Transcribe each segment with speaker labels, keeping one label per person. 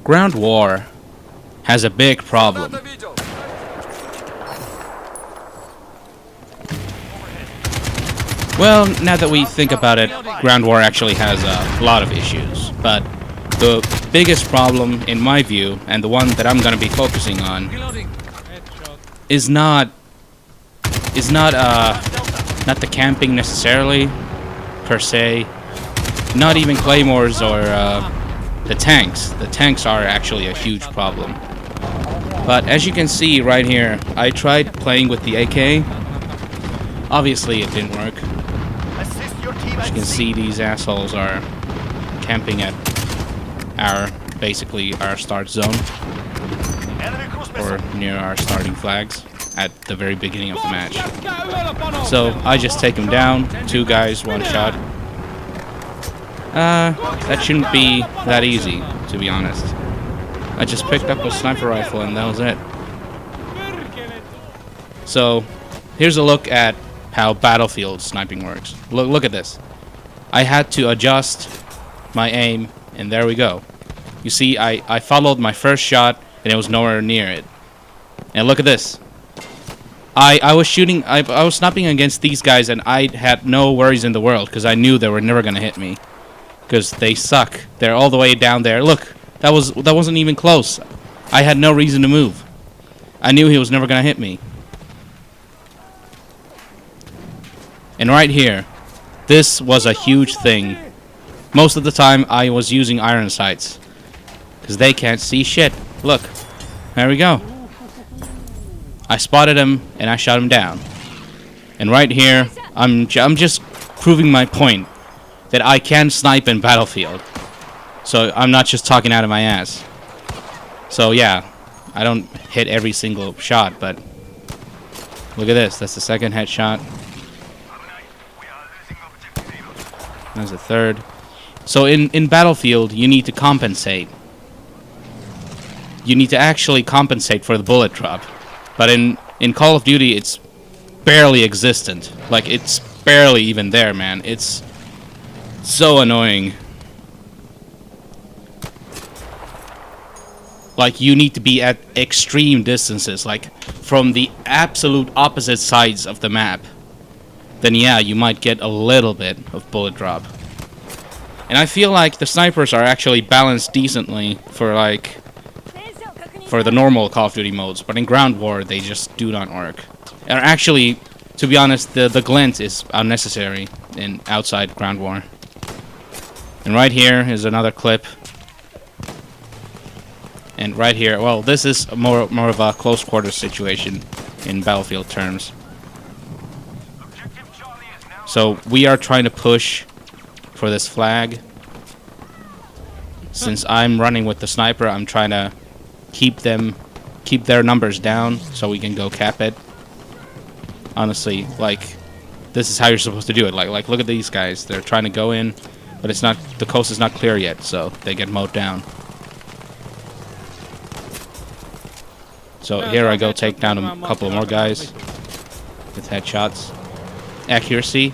Speaker 1: Ground war has a big problem. Well, now that we think about it, ground war actually has a lot of issues. But the biggest problem, in my view, and the one that I'm going to be focusing on, is not not the camping necessarily, per se. Not even claymores or the tanks. The tanks are actually a huge problem. But as you can see right here, I tried playing with the AK. Obviously, it didn't work. As you can see, these assholes are camping at basically our start zone, or near our starting flags at the very beginning of the match. So I just take them down, 2 guys, 1 shot. That shouldn't be that easy, to be honest. I just picked up a sniper rifle and that was it. So here's a look at how battlefield sniping works. Look at this. I had to adjust my aim, and there we go. You see, I followed my first shot, and it was nowhere near it. And look at this. I was shooting, I was sniping against these guys, and I had no worries in the world, because I knew they were never going to hit me. Because they suck. They're all the way down there. Look, that wasn't even close. I had no reason to move. I knew he was never going to hit me. And right here, this was a huge thing. Most of the time, I was using iron sights. Because they can't see shit. Look. There we go. I spotted him, and I shot him down. And right here, I'm just proving my point. That I can snipe in Battlefield. So I'm not just talking out of my ass. So yeah, I don't hit every single shot, but look at this. That's the second headshot. There's the third. So in Battlefield, you need to compensate. You need to actually compensate for the bullet drop. But in Call of Duty, it's barely existent. Like, it's barely even there, man. It's so annoying. Like, you need to be at extreme distances, like from the absolute opposite sides of the map. Then yeah, you might get a little bit of bullet drop. And I feel like the snipers are actually balanced decently for the normal Call of Duty modes, but in Ground War they just do not work. And actually, to be honest, the glint is unnecessary in outside Ground War. And right here is another clip. And right here, well, this is more of a close quarters situation in Battlefield terms. So we are trying to push for this flag. Since I'm running with the sniper, I'm trying to keep their numbers down so we can go cap it. Honestly, like, this is how you're supposed to do it. Like look at these guys. They're trying to go in, but it's not, the coast is not clear yet, so they get mowed down. So here I go, take down a couple more guys with headshots. Accuracy,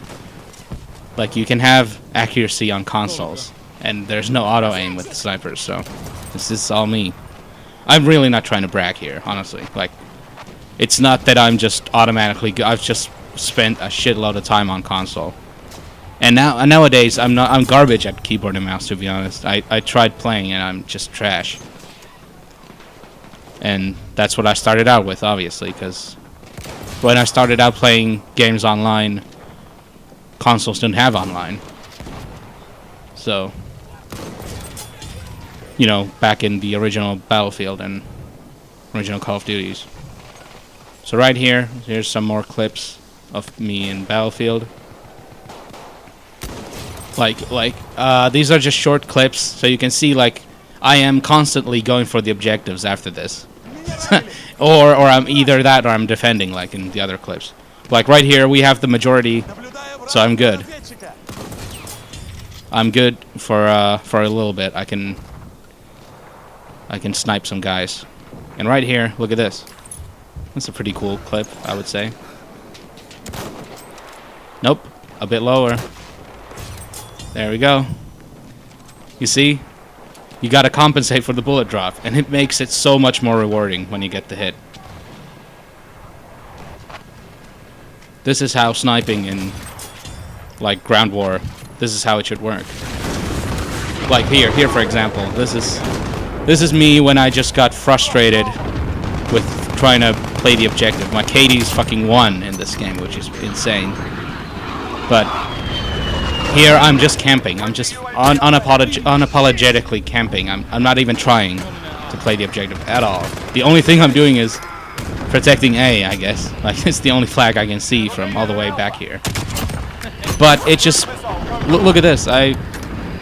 Speaker 1: like, you can have accuracy on consoles, and there's no auto aim with the snipers, so this is all me. I'm really not trying to brag here, honestly. Like, it's not that I'm just automatically I've just spent a shitload of time on console. And nowadays I'm garbage at keyboard and mouse, to be honest. I tried playing and I'm just trash. And that's what I started out with, obviously, because when I started out playing games online, consoles didn't have online. So, you know, back in the original Battlefield and original Call of Duties. So right here, here's some more clips of me in Battlefield. These are just short clips, so you can see, like, I am constantly going for the objectives after this. or I'm either that or I'm defending, like in the other clips. Like right here, we have the majority, so I'm good. I'm good for a little bit. I can snipe some guys. And right here, look at this. That's a pretty cool clip, I would say. Nope, a bit lower. There we go. You see? you gotta compensate for the bullet drop, and it makes it so much more rewarding when you get the hit. This is how sniping in, like, ground war, this is how it should work. Like here for example, this is me when I just got frustrated with trying to play the objective. My KD's fucking 1 in this game, which is insane. But here I'm just camping. I'm just unapologetically camping. I'm not even trying to play the objective at all. The only thing I'm doing is protecting A, I guess. Like, it's the only flag I can see from all the way back here. But it just... Look at this. I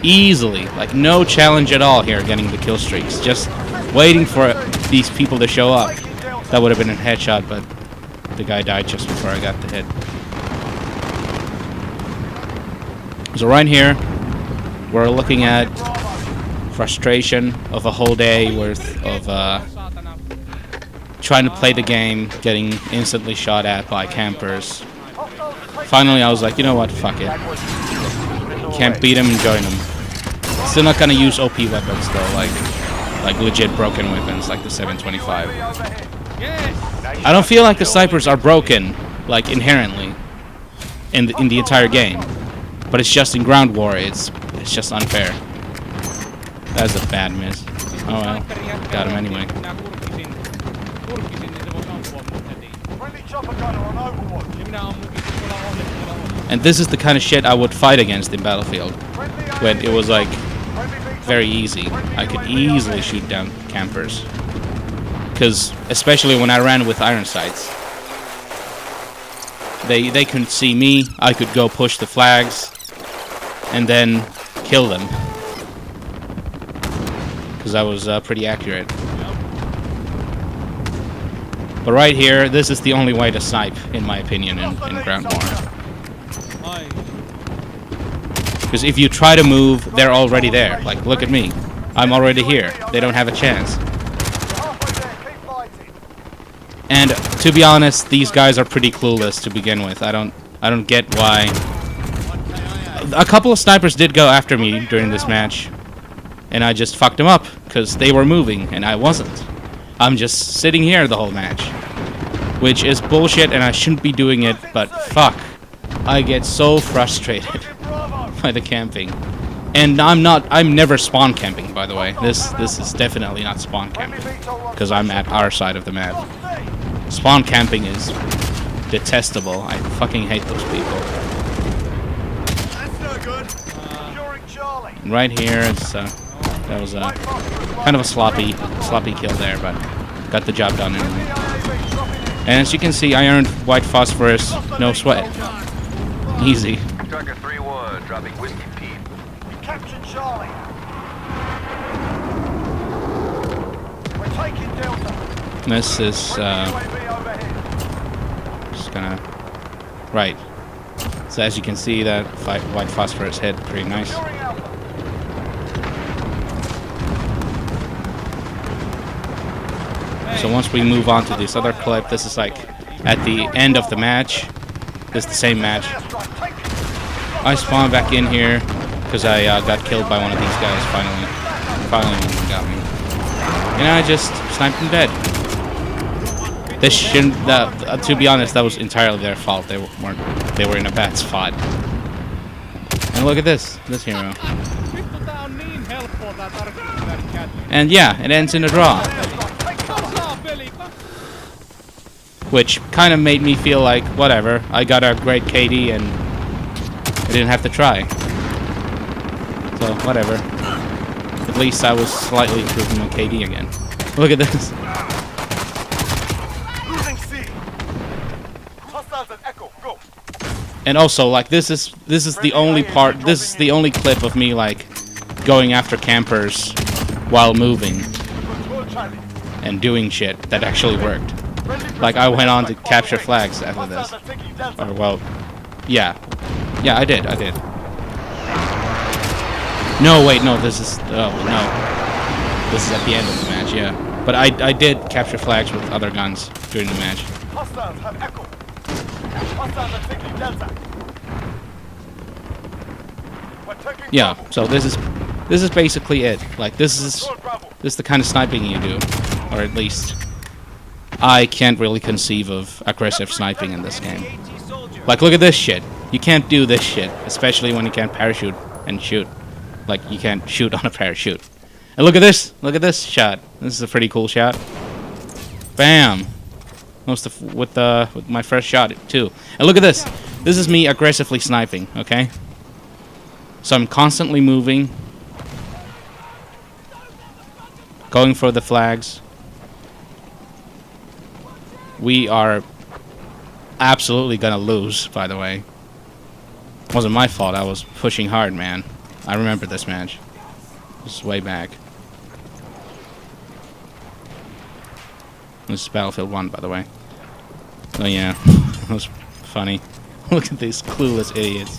Speaker 1: easily, like, no challenge at all here getting the kill streaks. Just waiting for these people to show up. That would have been a headshot, but the guy died just before I got the hit. So right here, we're looking at frustration of a whole day worth of trying to play the game, getting instantly shot at by campers. Finally, I was like, you know what, fuck it. Can't beat him and join him. Still not gonna use OP weapons though, like legit broken weapons, like the 725. I don't feel like the snipers are broken, like inherently, in the entire game. But it's just in ground war, it's just unfair. That's a bad miss. Oh well, got him anyway. And this is the kind of shit I would fight against in Battlefield, when it was like very easy. I could easily shoot down campers, because especially when I ran with iron sights, they couldn't see me. I could go push the flags and then kill them, because I was pretty accurate. But right here, this is the only way to snipe, in my opinion, in ground war. Because if you try to move, they're already there. Like, look at me. I'm already here. They don't have a chance. And to be honest, these guys are pretty clueless to begin with. I don't get why. A couple of snipers did go after me during this match, and I just fucked them up because they were moving and I wasn't. I'm just sitting here the whole match, which is bullshit, and I shouldn't be doing it, but fuck. I get so frustrated by the camping. And I'm never spawn camping, by the way. This is definitely not spawn camping, because I'm at our side of the map. Spawn camping is detestable. I fucking hate those people. And right here, it's that was kind of a sloppy kill there, but got the job done anyway. And as you can see, I earned white phosphorus, no sweat. Easy.
Speaker 2: Tracker 3-1, dropping Whiskey Pete. Captain Charlie. We're taking Delta.
Speaker 1: This is just gonna right. So as you can see, that white phosphorus hit pretty nice. So once we move on to this other clip, this is like at the end of the match. This is the same match. I spawned back in here because I got killed by one of these guys finally. Finally one of them got me. And I just sniped him dead. This shouldn't, to be honest, that was entirely their fault. They were in a bad spot. And look at this hero. And yeah, it ends in a draw. Which kind of made me feel like, whatever, I got a great KD and I didn't have to try. So, whatever. At least I was slightly improving my KD again. Look at this. And also, like, this is the only part, this is the only clip of me, like, going after campers while moving and doing shit that actually worked. Like, I went on to capture flags after this. Or, well, yeah. Yeah, I did. No, wait, no, this is... Oh, no. This is at the end of the match, yeah. But I did capture flags with other guns during the match. Yeah, so this is This is basically it. Like, this is the kind of sniping you do. Or at least, I can't really conceive of aggressive sniping in this game. Like, look at this shit. You can't do this shit, especially when you can't parachute and shoot. Like, you can't shoot on a parachute. And look at this! Look at this shot. This is a pretty cool shot. Bam! With my first shot, too. And look at this! This is me aggressively sniping, okay? So I'm constantly moving. Going for the flags. We are absolutely gonna lose, by the way. Wasn't my fault, I was pushing hard, man. I remember this match. This is way back. This is Battlefield 1, by the way. Oh yeah, that was funny. Look at these clueless idiots.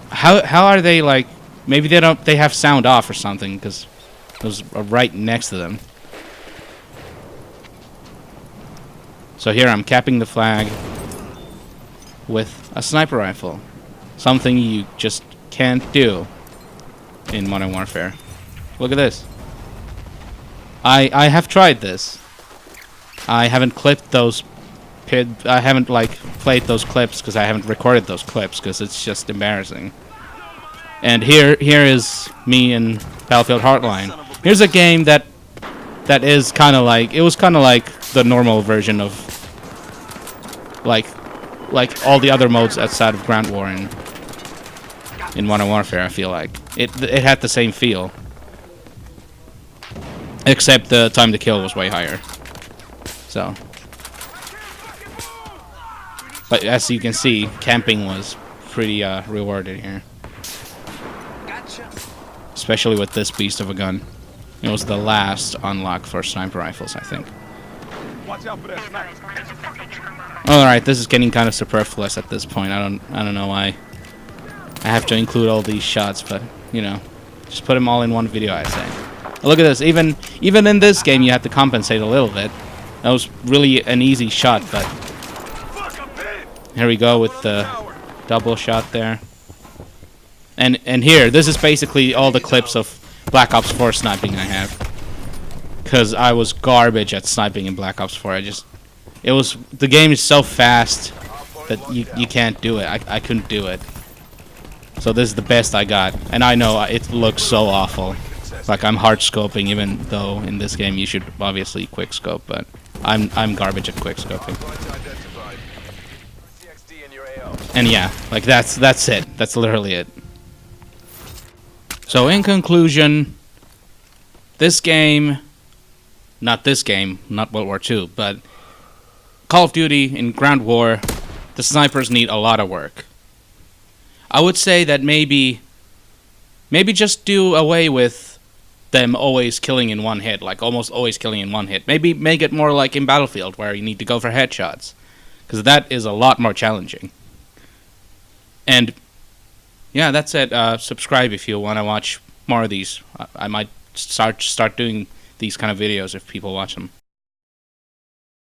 Speaker 1: How are they like? Maybe they have sound off or something because those are right next to them. So here I'm capping the flag with a sniper rifle, something you just can't do in Modern Warfare. Look at this. I have tried this. I haven't clipped those. I haven't like played those clips because I haven't recorded those clips because it's just embarrassing. And here is me in Battlefield Hardline. Here's a game that is kind of like, it was kind of like the normal version of like all the other modes outside of Ground War in Modern Warfare. I feel like it had the same feel, except the time to kill was way higher. So, but as you can see, camping was pretty rewarded here. Especially with this beast of a gun. It was the last unlock for sniper rifles, I think. Alright, this is getting kind of superfluous at this point. I don't know why I have to include all these shots, but you know, just put them all in one video, I say. Look at this. Even in this game, you have to compensate a little bit. That was really an easy shot, but here we go with the double shot there. And here, this is basically all the clips of Black Ops 4 sniping I have. Because I was garbage at sniping in Black Ops 4. The game is so fast that you can't do it. I couldn't do it. So this is the best I got. And I know it looks so awful. Like I'm hard scoping, even though in this game you should obviously quick scope, but I'm garbage at quick scoping. And yeah, like that's it. That's literally it. So in conclusion, this game, not World War II, but Call of Duty in Ground War, the snipers need a lot of work. I would say that maybe just do away with them always killing in one hit, like almost always killing in one hit. Maybe make it more like in Battlefield, where you need to go for headshots, because that is a lot more challenging. And yeah, that's it. Subscribe if you want to watch more of these. I might start doing these kind of videos if people watch them.